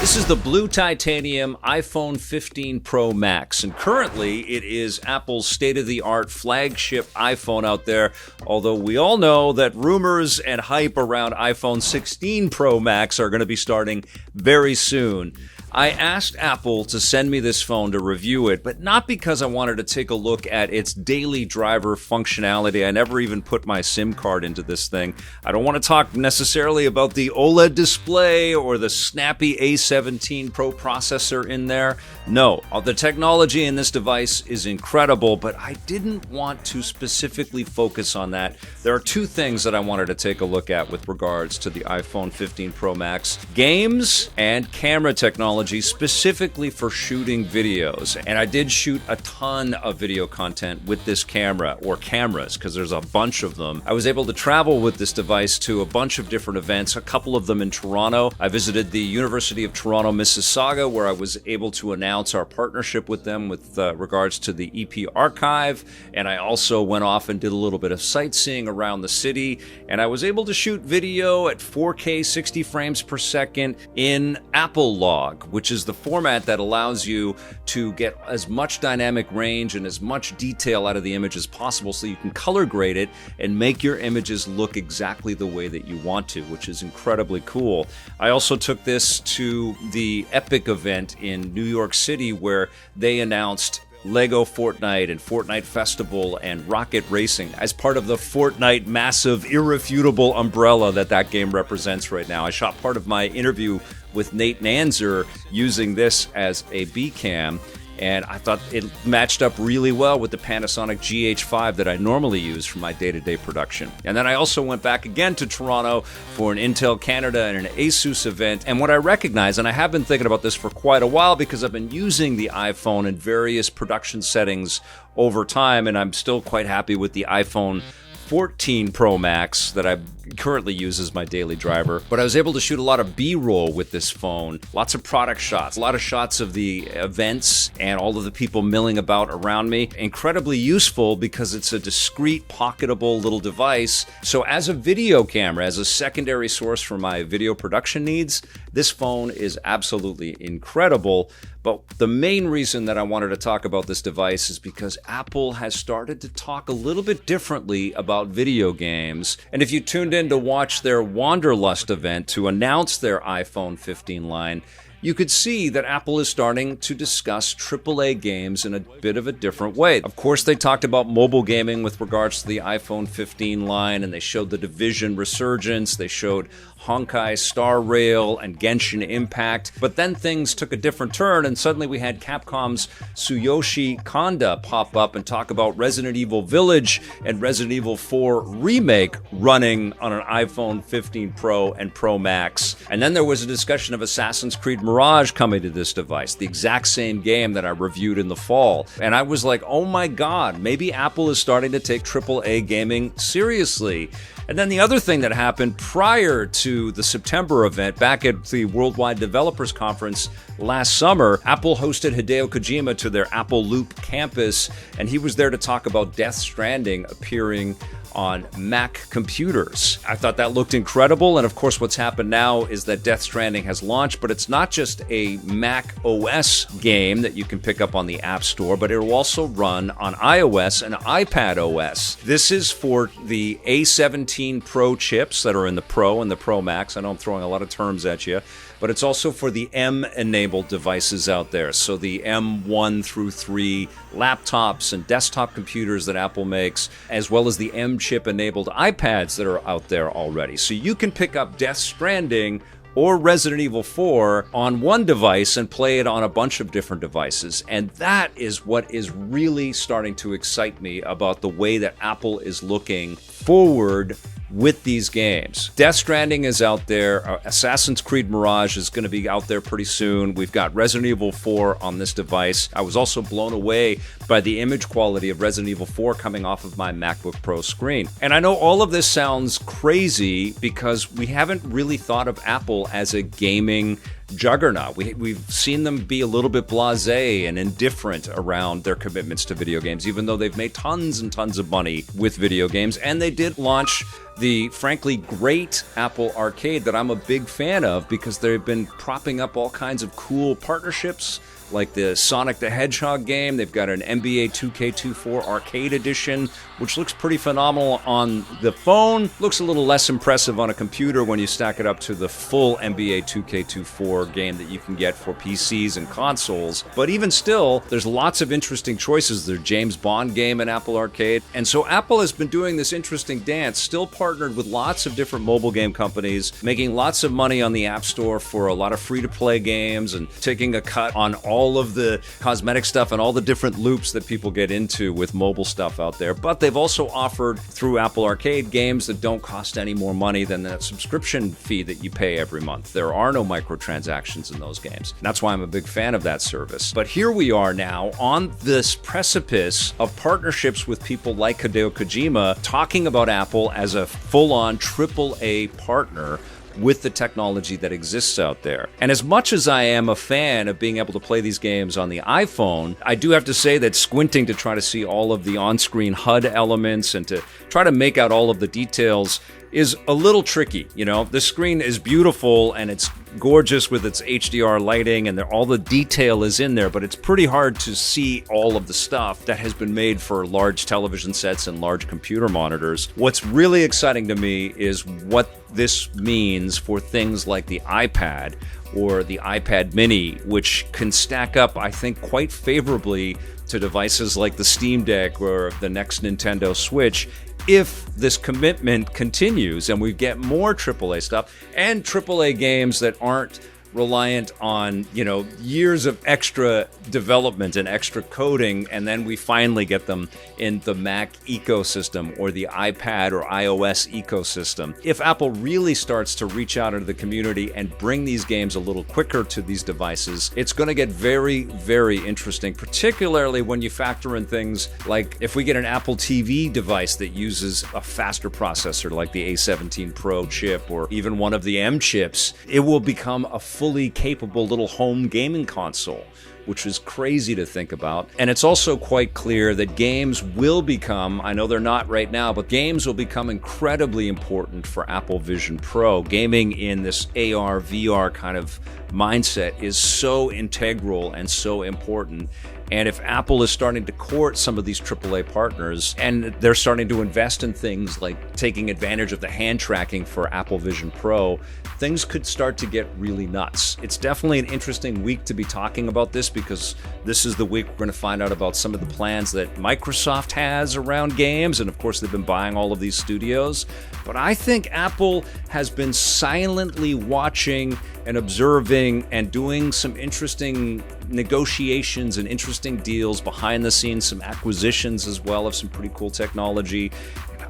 This is the blue titanium iPhone 15 Pro Max, and currently it is Apple's state-of-the-art flagship iPhone out there, although we all know that rumors and hype around iPhone 16 Pro Max are going to be starting very soon. I asked Apple to send me this phone to review it, but not because I wanted to take a look at its daily driver functionality. I never even put my SIM card into this thing. I don't want to talk necessarily about the OLED display or the snappy A17 Pro processor in there. No, the technology in this device is incredible, but I didn't want to specifically focus on that. There are two things that I wanted to take a look at with regards to the iPhone 15 Pro Max: games and camera technology, specifically for shooting videos. And I did shoot a ton of video content with this camera, or cameras, because there's a bunch of them. I was able to travel with this device to a bunch of different events, a couple of them in Toronto. I visited the University of Toronto, Mississauga, where I was able to announce our partnership with them with regards to the EP archive. And I also went off and did a little bit of sightseeing around the city. And I was able to shoot video at 4K 60 frames per second in Apple Log, which is the format that allows you to get as much dynamic range and as much detail out of the image as possible, so you can color grade it and make your images look exactly the way that you want to, which is incredibly cool. I also took this to the Epic event in New York City, where they announced Lego Fortnite and Fortnite Festival and Rocket Racing as part of the Fortnite massive, irrefutable umbrella that game represents right now. I shot part of my interview with Nate Nanzer using this as a B cam, and I thought it matched up really well with the Panasonic GH5 that I normally use for my day-to-day production. And then I also went back again to Toronto for an Intel Canada and an Asus event. And what I recognize, and I have been thinking about this for quite a while because I've been using the iPhone in various production settings over time, and I'm still quite happy with the iPhone 14 Pro Max that I currently use as my daily driver. But I was able to shoot a lot of B-roll with this phone, lots of product shots, a lot of shots of the events and all of the people milling about around me. Incredibly useful because it's a discreet, pocketable little device. So as a video camera, as a secondary source for my video production needs, this phone is absolutely incredible. But the main reason that I wanted to talk about this device is because Apple has started to talk a little bit differently about video games. And if you tuned in to watch their Wanderlust event to announce their iPhone 15 line, you could see that Apple is starting to discuss AAA games in a bit of a different way. Of course, they talked about mobile gaming with regards to the iPhone 15 line, and they showed the Division Resurgence, they showed Honkai Star Rail and Genshin Impact. But then things took a different turn, and suddenly we had Capcom's Tsuyoshi Kanda pop up and talk about Resident Evil Village and Resident Evil 4 Remake running on an iPhone 15 Pro and Pro Max. And then there was a discussion of Assassin's Creed Mirage coming to this device, the exact same game that I reviewed in the fall. And I was like, oh my God, maybe Apple is starting to take AAA gaming seriously. And then the other thing that happened prior to the September event, back at the Worldwide Developers Conference last summer, Apple hosted Hideo Kojima to their Apple Loop campus, and he was there to talk about Death Stranding appearing on Mac computers. I thought that looked incredible, and of course what's happened now is that Death Stranding has launched, but it's not just a Mac OS game that you can pick up on the App Store, but it will also run on iOS and iPad OS. This is for the A17 Pro chips that are in the Pro and the Pro Max. I know I'm throwing a lot of terms at you, but it's also for the M-enabled devices out there. So the M1 through 3 laptops and desktop computers that Apple makes, as well as the M-chip-enabled iPads that are out there already. So you can pick up Death Stranding or Resident Evil 4 on one device and play it on a bunch of different devices. And that is what is really starting to excite me about the way that Apple is looking forward with these games. Death Stranding is out there. Assassin's Creed Mirage is going to be out there pretty soon. We've got Resident Evil 4 on this device. I was also blown away by the image quality of Resident Evil 4 coming off of my MacBook Pro screen. And I know all of this sounds crazy because we haven't really thought of Apple as a gaming juggernaut. We've seen them be a little bit blasé and indifferent around their commitments to video games, even though they've made tons and tons of money with video games. And they did launch the frankly great Apple Arcade that I'm a big fan of, because they've been propping up all kinds of cool partnerships, like the Sonic the Hedgehog game. They've got an NBA 2K24 Arcade Edition, which looks pretty phenomenal on the phone. Looks a little less impressive on a computer when you stack it up to the full NBA 2K24 game that you can get for PCs and consoles. But even still, there's lots of interesting choices. There's James Bond game in Apple Arcade. And so Apple has been doing this interesting dance, still partnered with lots of different mobile game companies, making lots of money on the App Store for a lot of free-to-play games, and taking a cut on all of the cosmetic stuff and all the different loops that people get into with mobile stuff out there. But they've also offered through Apple Arcade games that don't cost any more money than that subscription fee that you pay every month. There are no microtransactions in those games. That's why I'm a big fan of that service. But here we are now on this precipice of partnerships with people like Hideo Kojima, talking about Apple as a full-on AAA partner with the technology that exists out there. And as much as I am a fan of being able to play these games on the iPhone, I do have to say that squinting to try to see all of the on-screen HUD elements and to try to make out all of the details is a little tricky. You know, the screen is beautiful and it's gorgeous with its HDR lighting, and all the detail is in there, but it's pretty hard to see all of the stuff that has been made for large television sets and large computer monitors. What's really exciting to me is what this means for things like the iPad or the iPad mini, which can stack up, I think, quite favorably to devices like the Steam Deck or the next Nintendo Switch, if this commitment continues and we get more AAA stuff and AAA games that aren't reliant on, years of extra development and extra coding, and then we finally get them in the Mac ecosystem or the iPad or iOS ecosystem. If Apple really starts to reach out into the community and bring these games a little quicker to these devices, it's going to get very, very interesting, particularly when you factor in things like if we get an Apple TV device that uses a faster processor like the A17 Pro chip or even one of the M chips, it will become a fully capable little home gaming console, which is crazy to think about. And it's also quite clear that games will become, I know they're not right now, but games will become incredibly important for Apple Vision Pro. Gaming in this AR, VR kind of mindset is so integral and so important. And if Apple is starting to court some of these AAA partners, and they're starting to invest in things like taking advantage of the hand tracking for Apple Vision Pro, things could start to get really nuts. It's definitely an interesting week to be talking about this, because this is the week we're going to find out about some of the plans that Microsoft has around games. And of course, they've been buying all of these studios. But I think Apple has been silently watching and observing and doing some interesting negotiations and interesting deals behind the scenes, some acquisitions as well of some pretty cool technology.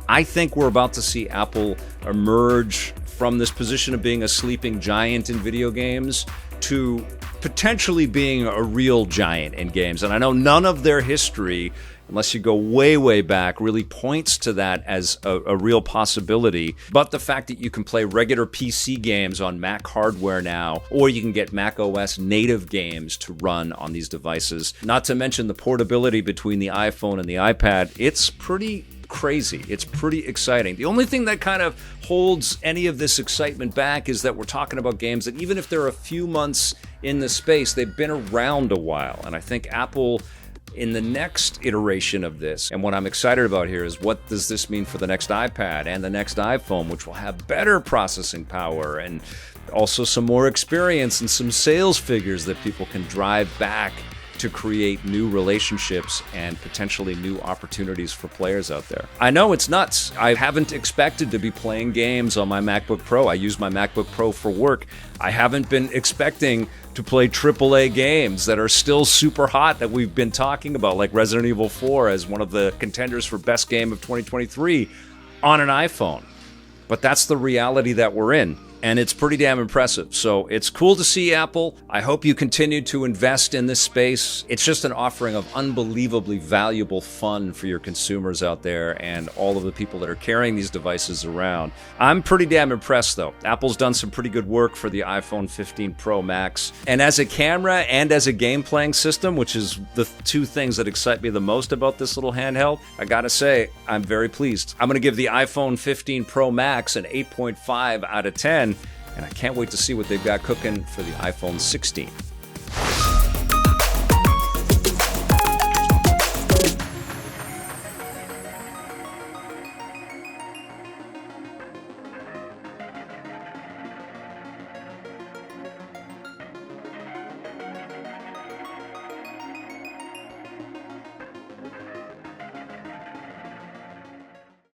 I think we're about to see Apple emerge from this position of being a sleeping giant in video games to potentially being a real giant in games. And I know none of their history, unless you go way, way back, really points to that as a real possibility. But the fact that you can play regular PC games on Mac hardware now, or you can get Mac OS native games to run on these devices, not to mention the portability between the iPhone and the iPad, it's pretty crazy. It's pretty exciting. The only thing that kind of holds any of this excitement back is that we're talking about games that, even if they're a few months in the space, they've been around a while. And I think Apple, in the next iteration of this, and what I'm excited about here is what does this mean for the next iPad and the next iPhone, which will have better processing power and also some more experience and some sales figures that people can drive back to create new relationships and potentially new opportunities for players out there. I know it's nuts. I haven't expected to be playing games on my MacBook Pro. I use my MacBook Pro for work. I haven't been expecting to play AAA games that are still super hot that we've been talking about, like Resident Evil 4 as one of the contenders for best game of 2023 on an iPhone. But that's the reality that we're in. and it's pretty damn impressive. So it's cool to see, Apple. I hope you continue to invest in this space. It's just an offering of unbelievably valuable fun for your consumers out there and all of the people that are carrying these devices around. I'm pretty damn impressed, though. Apple's done some pretty good work for the iPhone 15 Pro Max. And as a camera and as a game playing system, which is the two things that excite me the most about this little handheld, I gotta say, I'm very pleased. I'm gonna give the iPhone 15 Pro Max an 8.5 out of 10. And I can't wait to see what they've got cooking for the iPhone 16.